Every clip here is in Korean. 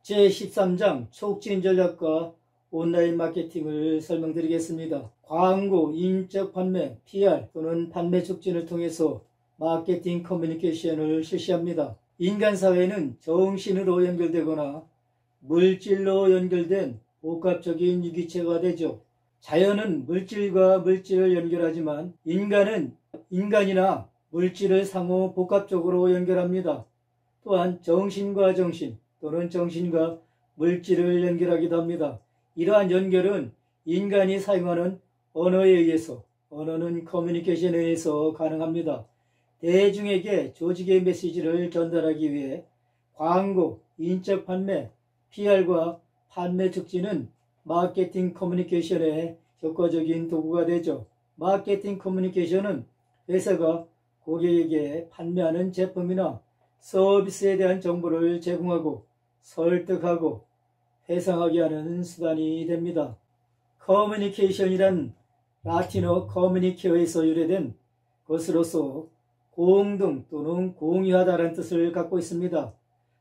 제13장 촉진 전략과 온라인 마케팅을 설명드리겠습니다. 광고, 인적 판매, PR 또는 판매 촉진을 통해서 마케팅 커뮤니케이션을 실시합니다. 인간 사회는 정신으로 연결되거나 물질로 연결된 복합적인 유기체가 되죠. 자연은 물질과 물질을 연결하지만 인간은 인간이나 물질을 상호 복합적으로 연결합니다. 또한 정신과 정신 또는 정신과 물질을 연결하기도 합니다. 이러한 연결은 인간이 사용하는 언어에 의해서, 언어는 커뮤니케이션에 의해서 가능합니다. 대중에게 조직의 메시지를 전달하기 위해 광고, 인적 판매, PR과 판매 촉진은 마케팅 커뮤니케이션의 효과적인 도구가 되죠. 마케팅 커뮤니케이션은 회사가 고객에게 판매하는 제품이나 서비스에 대한 정보를 제공하고 설득하고 회상하게 하는 수단이 됩니다. 커뮤니케이션이란 라틴어 커뮤니케어에서 유래된 것으로서 공동 또는 공유하다라는 뜻을 갖고 있습니다.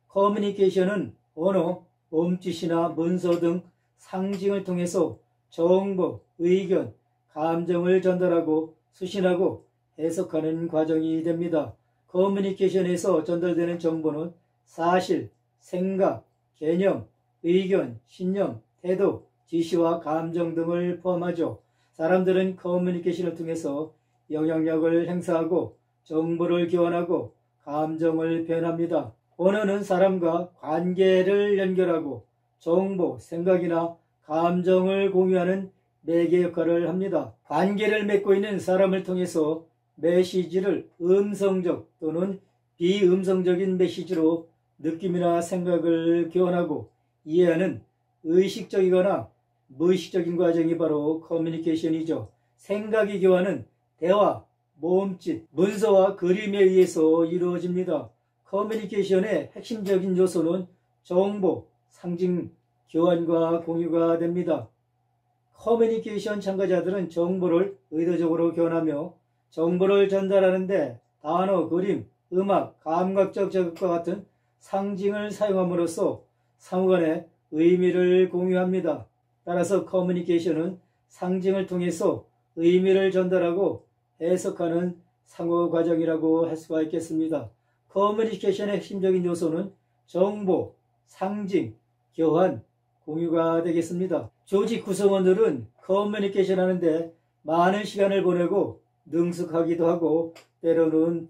커뮤니케이션은 언어, 몸짓이나 문서 등 상징을 통해서 정보, 의견, 감정을 전달하고 수신하고 해석하는 과정이 됩니다. 커뮤니케이션에서 전달되는 정보는 사실, 생각, 개념, 의견, 신념, 태도, 지시와 감정 등을 포함하죠. 사람들은 커뮤니케이션을 통해서 영향력을 행사하고 정보를 교환하고 감정을 표현합니다. 언어는 사람과 관계를 연결하고 정보, 생각이나 감정을 공유하는 매개 역할을 합니다. 관계를 맺고 있는 사람을 통해서 메시지를 음성적 또는 비음성적인 메시지로 느낌이나 생각을 교환하고 이해하는 의식적이거나 무의식적인 과정이 바로 커뮤니케이션이죠. 생각의 교환은 대화, 몸짓, 문서와 그림에 의해서 이루어집니다. 커뮤니케이션의 핵심적인 요소는 정보, 상징, 교환과 공유가 됩니다. 커뮤니케이션 참가자들은 정보를 의도적으로 교환하며 정보를 전달하는데 단어, 그림, 음악, 감각적 자극과 같은 상징을 사용함으로써 상호간의 의미를 공유합니다. 따라서 커뮤니케이션은 상징을 통해서 의미를 전달하고 해석하는 상호 과정이라고 할 수가 있겠습니다. 커뮤니케이션의 핵심적인 요소는 정보, 상징, 교환, 공유가 되겠습니다. 조직 구성원들은 커뮤니케이션 하는데 많은 시간을 보내고 능숙하기도 하고 때로는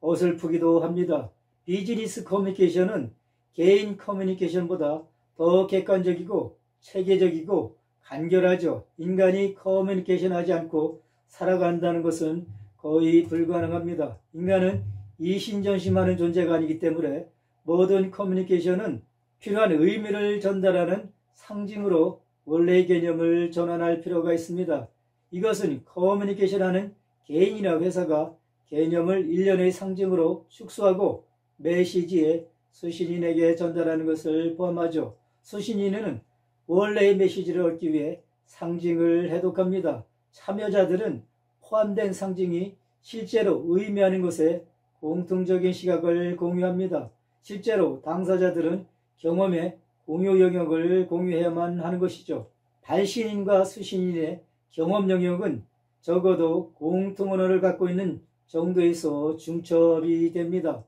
어설프기도 합니다. 비즈니스 커뮤니케이션은 개인 커뮤니케이션보다 더 객관적이고 체계적이고 간결하죠. 인간이 커뮤니케이션 하지 않고 살아간다는 것은 거의 불가능합니다. 인간은 이신전심하는 존재가 아니기 때문에 모든 커뮤니케이션은 필요한 의미를 전달하는 상징으로 원래의 개념을 전환할 필요가 있습니다. 이것은 커뮤니케이션하는 개인이나 회사가 개념을 일련의 상징으로 축소하고 메시지에 수신인에게 전달하는 것을 포함하죠. 수신인은 원래의 메시지를 얻기 위해 상징을 해독합니다. 참여자들은 포함된 상징이 실제로 의미하는 것에 공통적인 시각을 공유합니다. 실제로 당사자들은 경험의 공유 영역을 공유해야만 하는 것이죠. 발신인과 수신인의 경험 영역은 적어도 공통 언어를 갖고 있는 정도에서 중첩이 됩니다.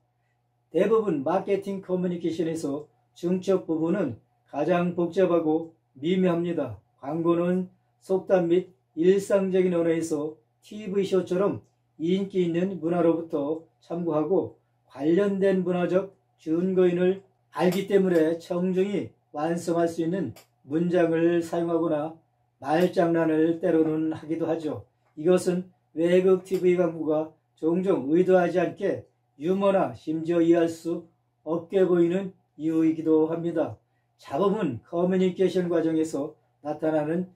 대부분 마케팅 커뮤니케이션에서 중첩 부분은 가장 복잡하고 미묘합니다. 광고는 속담 및 일상적인 언어에서 TV쇼처럼 인기 있는 문화로부터 참고하고 관련된 문화적 증거인을 알기 때문에 청중이 완성할 수 있는 문장을 사용하거나 말장난을 때로는 하기도 하죠. 이것은 외국 TV 광고가 종종 의도하지 않게 유머나 심지어 이해할 수 없게 보이는 이유이기도 합니다. 잡음은 커뮤니케이션 과정에서 나타나는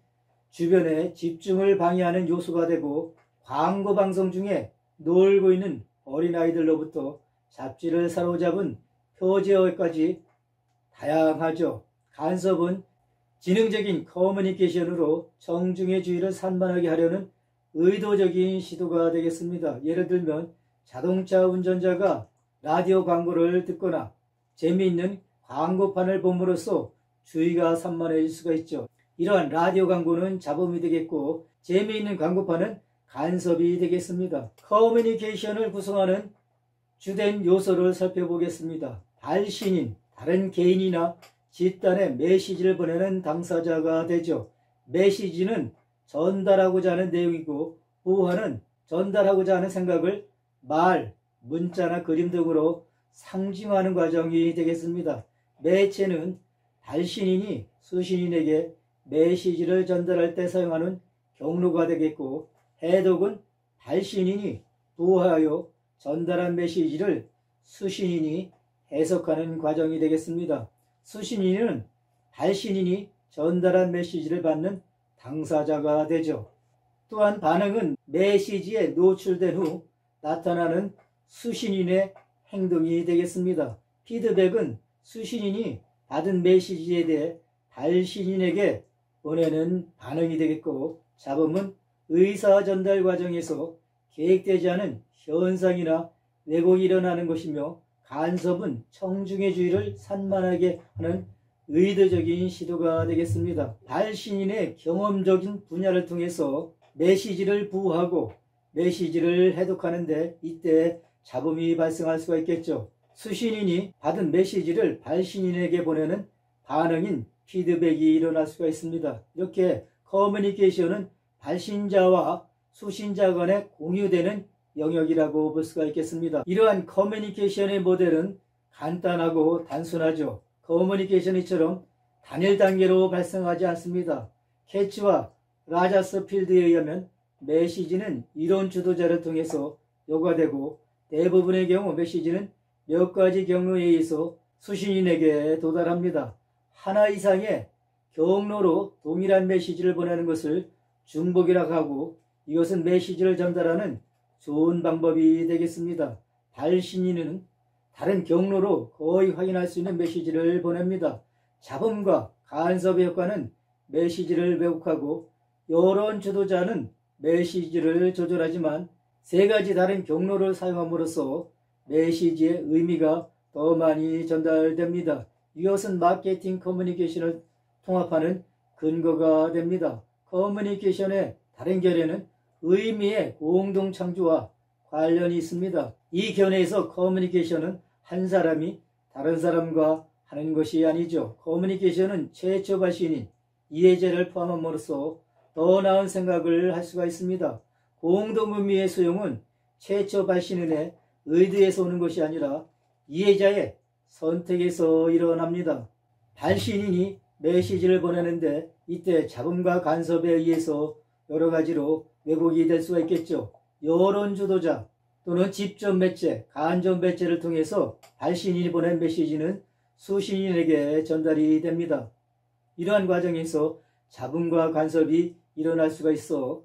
주변의 집중을 방해하는 요소가 되고 광고 방송 중에 놀고 있는 어린아이들로부터 잡지를 사로잡은 표제어까지 다양하죠. 간섭은 지능적인 커뮤니케이션으로 청중의 주의를 산만하게 하려는 의도적인 시도가 되겠습니다. 예를 들면 자동차 운전자가 라디오 광고를 듣거나 재미있는 광고판을 봄으로써 주의가 산만해질 수가 있죠. 이러한 라디오 광고는 잡음이 되겠고 재미있는 광고판은 간섭이 되겠습니다. 커뮤니케이션을 구성하는 주된 요소를 살펴보겠습니다. 발신인, 다른 개인이나 집단에 메시지를 보내는 당사자가 되죠. 메시지는 전달하고자 하는 내용이고 부호는 전달하고자 하는 생각을 말, 문자나 그림 등으로 상징화하는 과정이 되겠습니다. 매체는 발신인이 수신인에게 메시지를 전달할 때 사용하는 경로가 되겠고 해독은 발신인이 부호하여 전달한 메시지를 수신인이 해석하는 과정이 되겠습니다. 수신인은 발신인이 전달한 메시지를 받는 당사자가 되죠. 또한 반응은 메시지에 노출된 후 나타나는 수신인의 행동이 되겠습니다. 피드백은 수신인이 받은 메시지에 대해 발신인에게 보내는 반응이 되겠고 잡음은 의사 전달 과정에서 계획되지 않은 현상이나 왜곡이 일어나는 것이며 간섭은 청중의 주의를 산만하게 하는 의도적인 시도가 되겠습니다. 발신인의 경험적인 분야를 통해서 메시지를 부호하고 메시지를 해독하는데 이때 잡음이 발생할 수가 있겠죠. 수신인이 받은 메시지를 발신인에게 보내는 반응인 피드백이 일어날 수가 있습니다. 이렇게 커뮤니케이션은 발신자와 수신자 간에 공유되는 영역이라고 볼 수가 있겠습니다. 이러한 커뮤니케이션의 모델은 간단하고 단순하죠. 커뮤니케이션이처럼 단일 단계로 발생하지 않습니다. 캐치와 라자스필드에 의하면 메시지는 이론 주도자를 통해서 요구되고 대부분의 경우 메시지는 몇 가지 경로에 의해서 수신인에게 도달합니다. 하나 이상의 경로로 동일한 메시지를 보내는 것을 중복이라고 하고 이것은 메시지를 전달하는 좋은 방법이 되겠습니다. 발신인은 다른 경로로 거의 확인할 수 있는 메시지를 보냅니다. 잡음과 간섭의 효과는 메시지를 왜곡하고 여론 주도자는 메시지를 조절하지만 세 가지 다른 경로를 사용함으로써 메시지의 의미가 더 많이 전달됩니다. 이것은 마케팅 커뮤니케이션을 통합하는 근거가 됩니다. 커뮤니케이션의 다른 결에는 의미의 공동 창조와 관련이 있습니다. 이 견해에서 커뮤니케이션은 한 사람이 다른 사람과 하는 것이 아니죠. 커뮤니케이션은 최초 발신인 이해자를 포함함으로써 더 나은 생각을 할 수가 있습니다. 공동 의미의 소용은 최초 발신인의 의도에서 오는 것이 아니라 이해자의 선택에서 일어납니다. 발신인이 메시지를 보내는데 이때 잡음과 간섭에 의해서 여러 가지로 왜곡이 될 수가 있겠죠. 여론 주도자 또는 직접 매체, 간접 매체를 통해서 발신인이 보낸 메시지는 수신인에게 전달이 됩니다. 이러한 과정에서 잡음과 간섭이 일어날 수가 있어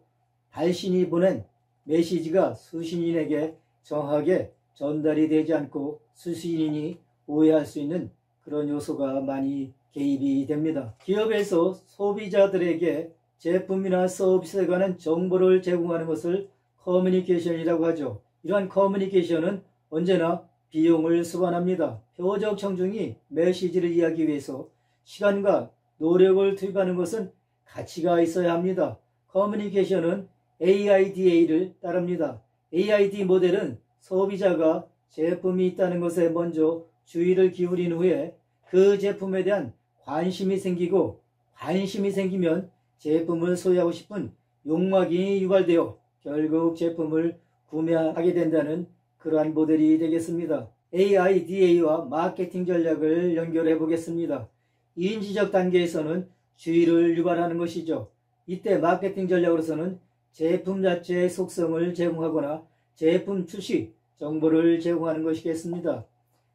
발신이 보낸 메시지가 수신인에게 정확하게 전달이 되지 않고 수신인이 오해할 수 있는 그런 요소가 많이 개입이 됩니다. 기업에서 소비자들에게 제품이나 서비스에 관한 정보를 제공하는 것을 커뮤니케이션이라고 하죠. 이러한 커뮤니케이션은 언제나 비용을 수반합니다. 표적 청중이 메시지를 이해하기 위해서 시간과 노력을 투입하는 것은 가치가 있어야 합니다. 커뮤니케이션은 AIDA를 따릅니다. AID 모델은 소비자가 제품이 있다는 것에 먼저 주의를 기울인 후에 그 제품에 대한 관심이 생기고 관심이 생기면 제품을 소유하고 싶은 욕망이 유발되어 결국 제품을 구매하게 된다는 그러한 모델이 되겠습니다. AIDA와 마케팅 전략을 연결해 보겠습니다. 인지적 단계에서는 주의를 유발하는 것이죠. 이때 마케팅 전략으로서는 제품 자체의 속성을 제공하거나 제품 출시 정보를 제공하는 것이겠습니다.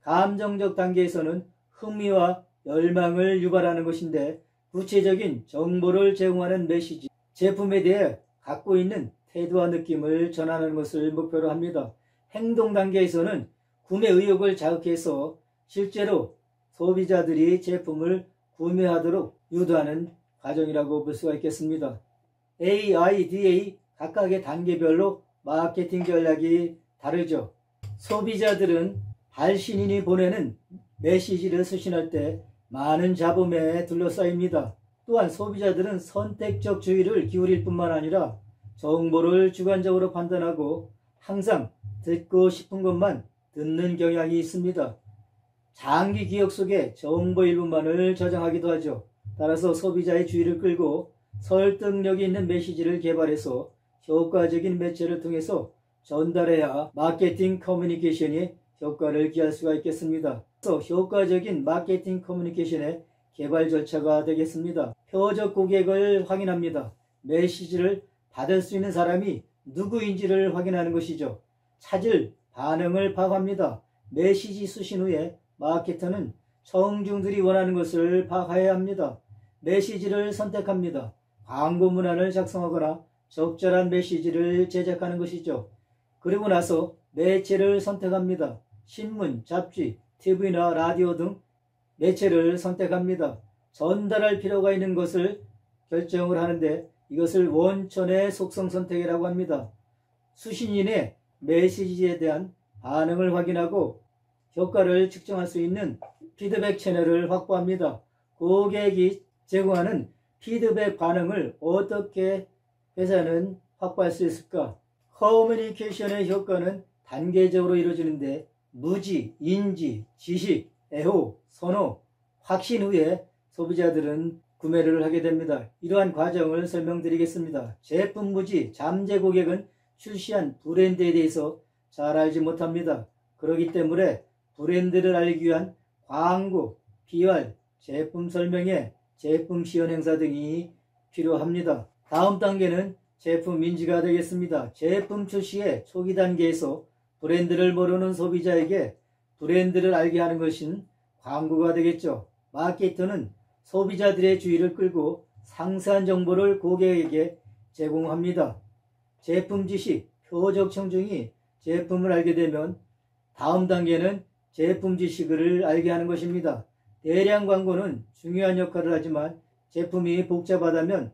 감정적 단계에서는 흥미와 열망을 유발하는 것인데 구체적인 정보를 제공하는 메시지, 제품에 대해 갖고 있는 태도와 느낌을 전하는 것을 목표로 합니다. 행동 단계에서는 구매 의욕을 자극해서 실제로 소비자들이 제품을 구매하도록 유도하는 과정이라고 볼 수가 있겠습니다. AIDA 각각의 단계별로 마케팅 전략이 다르죠. 소비자들은 발신인이 보내는 메시지를 수신할 때 많은 잡음에 둘러싸입니다. 또한 소비자들은 선택적 주의를 기울일 뿐만 아니라 정보를 주관적으로 판단하고 항상 듣고 싶은 것만 듣는 경향이 있습니다. 장기 기억 속에 정보 일부만을 저장하기도 하죠. 따라서 소비자의 주의를 끌고 설득력이 있는 메시지를 개발해서 효과적인 매체를 통해서 전달해야 마케팅 커뮤니케이션이 효과를 기할 수가 있겠습니다. 그래서 효과적인 마케팅 커뮤니케이션의 개발 절차가 되겠습니다. 표적 고객을 확인합니다. 메시지를 받을 수 있는 사람이 누구인지를 확인하는 것이죠. 찾을 반응을 파악합니다. 메시지 수신 후에 마케터는 청중들이 원하는 것을 파악해야 합니다. 메시지를 선택합니다. 광고 문안을 작성하거나 적절한 메시지를 제작하는 것이죠. 그리고 나서 매체를 선택합니다. 신문, 잡지, TV나 라디오 등 매체를 선택합니다. 전달할 필요가 있는 것을 결정을 하는데 이것을 원천의 속성 선택이라고 합니다. 수신인의 메시지에 대한 반응을 확인하고 효과를 측정할 수 있는 피드백 채널을 확보합니다. 고객이 제공하는 피드백 반응을 어떻게 회사는 확보할 수 있을까? 커뮤니케이션의 효과는 단계적으로 이루어지는데 무지, 인지, 지식, 애호, 선호, 확신 후에 소비자들은 구매를 하게 됩니다. 이러한 과정을 설명드리겠습니다. 제품 무지, 잠재 고객은 출시한 브랜드에 대해서 잘 알지 못합니다. 그렇기 때문에 브랜드를 알기 위한 광고, PR, 제품 설명회, 제품 시연 행사 등이 필요합니다. 다음 단계는 제품 인지가 되겠습니다. 제품 출시의 초기 단계에서 브랜드를 모르는 소비자에게 브랜드를 알게 하는 것은 광고가 되겠죠. 마케터는 소비자들의 주의를 끌고 상세한 정보를 고객에게 제공합니다. 제품 지식, 표적 청중이 제품을 알게 되면 다음 단계는 제품 지식을 알게 하는 것입니다. 대량 광고는 중요한 역할을 하지만 제품이 복잡하다면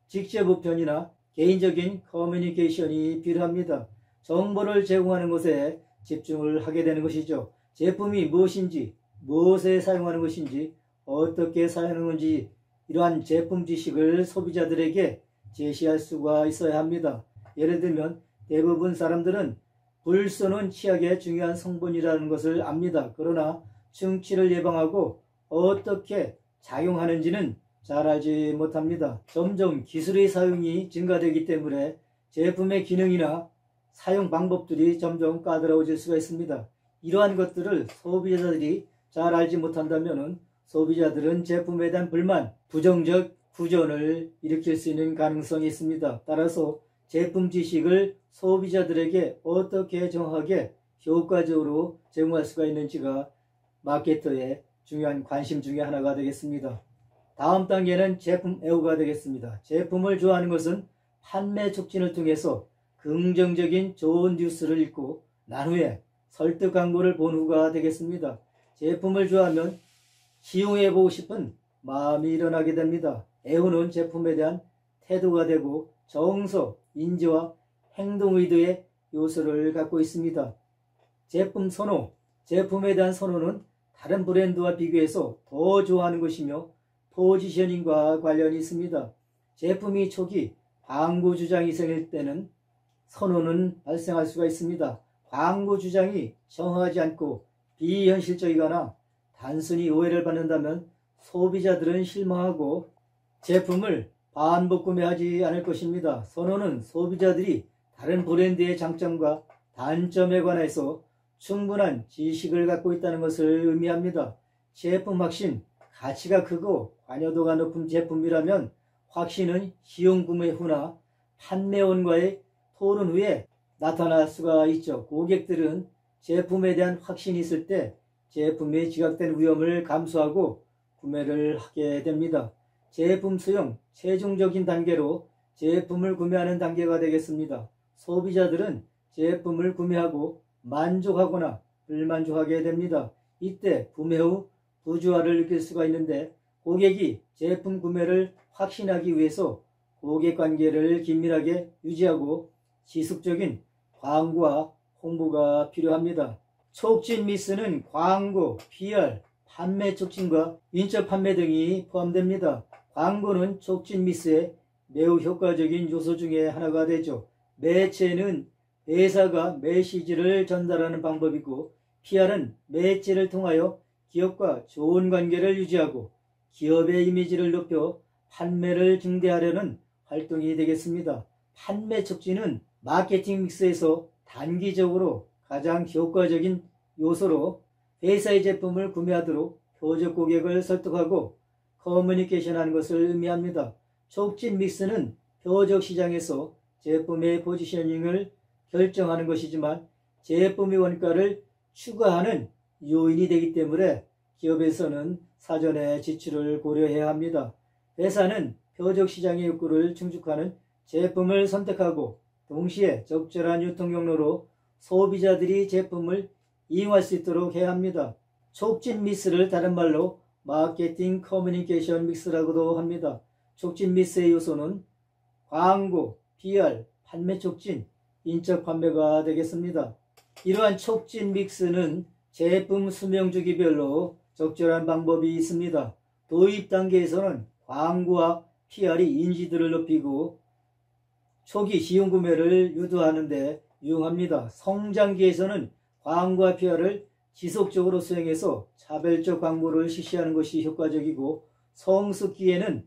직접 우편이나 개인적인 커뮤니케이션이 필요합니다. 정보를 제공하는 것에 집중을 하게 되는 것이죠. 제품이 무엇인지, 무엇에 사용하는 것인지, 어떻게 사용하는 건지 이러한 제품 지식을 소비자들에게 제시할 수가 있어야 합니다. 예를 들면 대부분 사람들은 불소는 치약의 중요한 성분이라는 것을 압니다. 그러나 충치를 예방하고 어떻게 작용하는지는 잘 알지 못합니다. 점점 기술의 사용이 증가되기 때문에 제품의 기능이나 사용 방법들이 점점 까다로워질 수가 있습니다. 이러한 것들을 소비자들이 잘 알지 못한다면 소비자들은 제품에 대한 불만, 부정적 후전을 일으킬 수 있는 가능성이 있습니다. 따라서 제품 지식을 소비자들에게 어떻게 정확하게 효과적으로 제공할 수가 있는지가 마케터의 중요한 관심 중에 하나가 되겠습니다. 다음 단계는 제품 애호가 되겠습니다. 제품을 좋아하는 것은 판매 촉진을 통해서 긍정적인 좋은 뉴스를 읽고 난 후에 설득 광고를 본 후가 되겠습니다. 제품을 좋아하면 시용해보고 싶은 마음이 일어나게 됩니다. 애호는 제품에 대한 태도가 되고 정서, 인지와 행동 의도의 요소를 갖고 있습니다. 제품 선호, 제품에 대한 선호는 다른 브랜드와 비교해서 더 좋아하는 것이며 포지셔닝과 관련이 있습니다. 제품이 초기 광고 주장이 생길 때는 선호는 발생할 수가 있습니다. 광고 주장이 정확하지 않고 비현실적이거나 단순히 오해를 받는다면 소비자들은 실망하고 제품을 반복 구매하지 않을 것입니다. 선호는 소비자들이 다른 브랜드의 장점과 단점에 관해서 충분한 지식을 갖고 있다는 것을 의미합니다. 제품 확신, 가치가 크고 관여도가 높은 제품이라면 확신은 시용 구매 후나 판매원과의 토론 후에 나타날 수가 있죠. 고객들은 제품에 대한 확신이 있을 때 제품의 지각된 위험을 감수하고 구매를 하게 됩니다. 제품 수용, 최종적인 단계로 제품을 구매하는 단계가 되겠습니다. 소비자들은 제품을 구매하고 만족하거나 불만족하게 됩니다. 이때 구매 후 부조화를 느낄 수가 있는데 고객이 제품 구매를 확신하기 위해서 고객관계를 긴밀하게 유지하고 지속적인 광고와 홍보가 필요합니다. 촉진 미스는 광고, PR, 판매 촉진과 인적 판매 등이 포함됩니다. 광고는 촉진 미스의 매우 효과적인 요소 중에 하나가 되죠. 매체는 회사가 메시지를 전달하는 방법이고, PR은 매체를 통하여 기업과 좋은 관계를 유지하고 기업의 이미지를 높여 판매를 증대하려는 활동이 되겠습니다. 판매 촉진은 마케팅 믹스에서 단기적으로 가장 효과적인 요소로 회사의 제품을 구매하도록 표적 고객을 설득하고 커뮤니케이션하는 것을 의미합니다. 촉진 믹스는 표적 시장에서 제품의 포지셔닝을 결정하는 것이지만 제품의 원가를 추가하는 요인이 되기 때문에 기업에서는 사전에 지출을 고려해야 합니다. 회사는 표적 시장의 욕구를 충족하는 제품을 선택하고 동시에 적절한 유통 경로로 소비자들이 제품을 이용할 수 있도록 해야 합니다. 촉진 미스를 다른 말로 마케팅 커뮤니케이션 믹스라고도 합니다. 촉진 미스의 요소는 광고, PR, 판매 촉진, 인적 판매가 되겠습니다. 이러한 촉진 믹스는 제품 수명 주기별로 적절한 방법이 있습니다. 도입 단계에서는 광고와 PR이 인지도를 높이고 초기 시용 구매를 유도하는 데 유용합니다. 성장기에서는 광고와 PR을 지속적으로 수행해서 차별적 광고를 실시하는 것이 효과적이고, 성숙기에는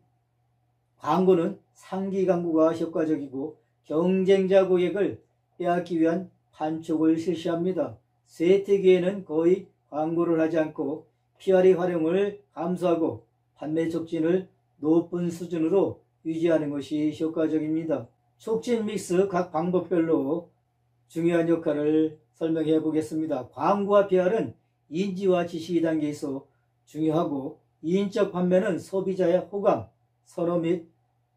광고는 상기 광고가 효과적이고 경쟁자 고객을 빼앗기 위한 판촉을 실시합니다. 쇠퇴기에는 거의 광고를 하지 않고 PR의 활용을 감소하고 판매 촉진을 높은 수준으로 유지하는 것이 효과적입니다. 촉진 믹스 각 방법별로 중요한 역할을 설명해 보겠습니다. 광고와 PR은 인지와 지식 단계에서 중요하고, 인적 판매는 소비자의 호감, 선호 및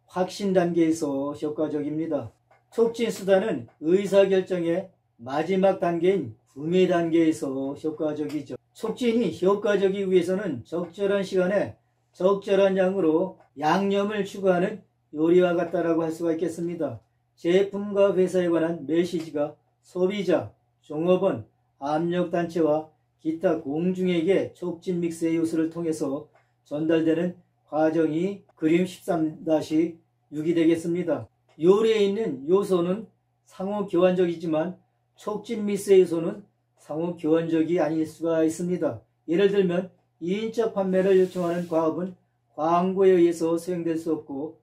확신 단계에서 효과적입니다. 촉진 수단은 의사결정의 마지막 단계인 구매 단계에서 효과적이죠. 촉진이 효과적이기 위해서는 적절한 시간에 적절한 양으로 양념을 추가하는 요리와 같다라고 할 수가 있겠습니다. 제품과 회사에 관한 메시지가 소비자, 종업원, 압력단체와 기타 공중에게 촉진 믹스의 요소를 통해서 전달되는 과정이 그림 13-6이 되겠습니다. 요리에 있는 요소는 상호 교환적이지만 촉진 믹스의 요소는 상호 교환적이 아닐 수가 있습니다. 예를 들면 인적 판매를 요청하는 과업은 광고에 의해서 수행될 수 없고,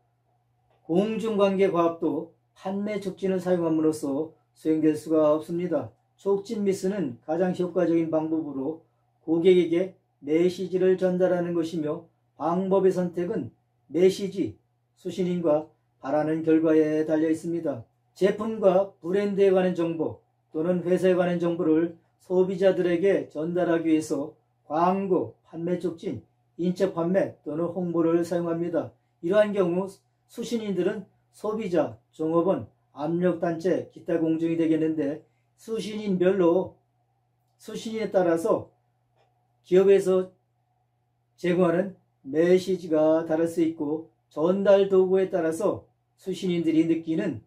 공중관계 과업도 판매 촉진을 사용함으로써 수행될 수가 없습니다. 촉진 믹스는 가장 효과적인 방법으로 고객에게 메시지를 전달하는 것이며, 방법의 선택은 메시지, 수신인과 바라는 결과에 달려 있습니다. 제품과 브랜드에 관한 정보 또는 회사에 관한 정보를 소비자들에게 전달하기 위해서 광고, 판매 촉진, 인적 판매 또는 홍보를 사용합니다. 이러한 경우 수신인들은 소비자, 종업원, 압력단체, 기타 공중이 되겠는데, 수신인별로 수신인에 따라서 기업에서 제공하는 메시지가 다를 수 있고, 전달 도구에 따라서 수신인들이 느끼는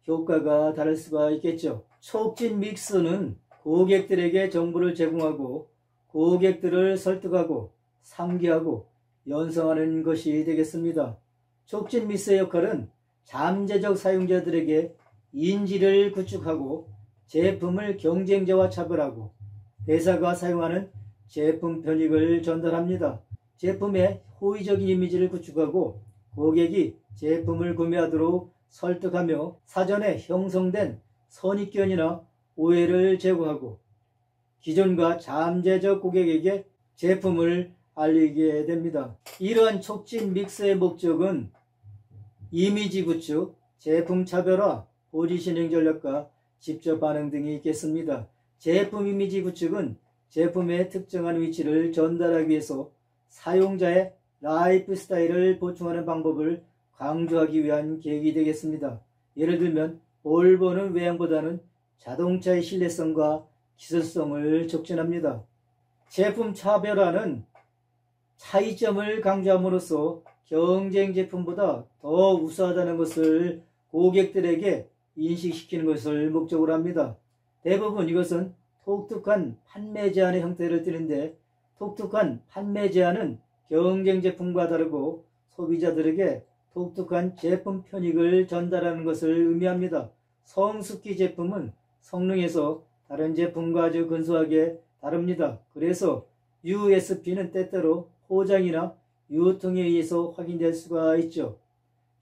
효과가 다를 수가 있겠죠. 촉진 믹스는 고객들에게 정보를 제공하고 고객들을 설득하고 상기하고 연성하는 것이 되겠습니다. 촉진 믹스의 역할은 잠재적 사용자들에게 인지를 구축하고 제품을 경쟁자와 차별하고 회사가 사용하는 제품 편익을 전달합니다. 제품의 호의적인 이미지를 구축하고 고객이 제품을 구매하도록 설득하며 사전에 형성된 선입견이나 오해를 제거하고 기존과 잠재적 고객에게 제품을 알리게 됩니다. 이러한 촉진 믹스의 목적은 이미지 구축, 제품 차별화, 포지셔닝 전략과 직접 반응 등이 있겠습니다. 제품 이미지 구축은 제품의 특정한 위치를 전달하기 위해서 사용자의 라이프 스타일을 보충하는 방법을 강조하기 위한 계획이 되겠습니다. 예를 들면 볼보는 외형보다는 자동차의 신뢰성과 기술성을 촉진합니다. 제품 차별화는 차이점을 강조함으로써 경쟁 제품보다 더 우수하다는 것을 고객들에게 인식시키는 것을 목적으로 합니다. 대부분 이것은 독특한 판매 제한의 형태를 띠는데, 독특한 판매 제한은 경쟁 제품과 다르고 소비자들에게 독특한 제품 편익을 전달하는 것을 의미합니다. 성숙기 제품은 성능에서 다른 제품과 아주 근소하게 다릅니다. 그래서 USP는 때때로 포장이나 유통에 의해서 확인될 수가 있죠.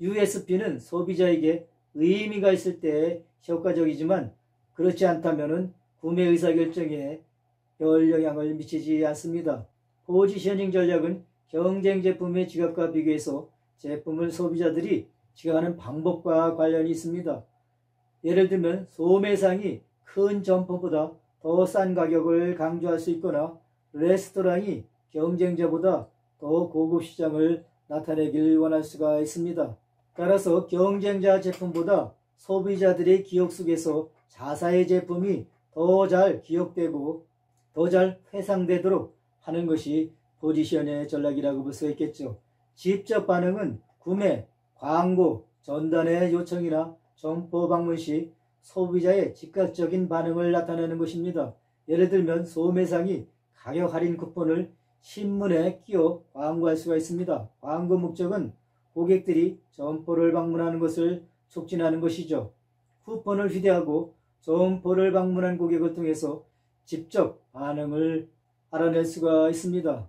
USP는 소비자에게 의미가 있을 때 효과적이지만 그렇지 않다면 구매 의사결정에 별 영향을 미치지 않습니다. 포지셔닝 전략은 경쟁 제품의 지갑과 비교해서 제품을 소비자들이 지급하는 방법과 관련이 있습니다. 예를 들면 소매상이 큰 점포보다 더 싼 가격을 강조할 수 있거나 레스토랑이 경쟁자보다 더 고급 시장을 나타내길 원할 수가 있습니다. 따라서 경쟁자 제품보다 소비자들의 기억 속에서 자사의 제품이 더 잘 기억되고 더 잘 회상되도록 하는 것이 포지션의 전략이라고 볼 수 있겠죠. 직접 반응은 구매, 광고, 전단의 요청이나 점포 방문 시 소비자의 즉각적인 반응을 나타내는 것입니다. 예를 들면 소매상이 가격 할인 쿠폰을 신문에 끼워 광고할 수가 있습니다. 광고 목적은 고객들이 점포를 방문하는 것을 촉진하는 것이죠. 쿠폰을 휴대하고 점포를 방문한 고객을 통해서 직접 반응을 알아낼 수가 있습니다.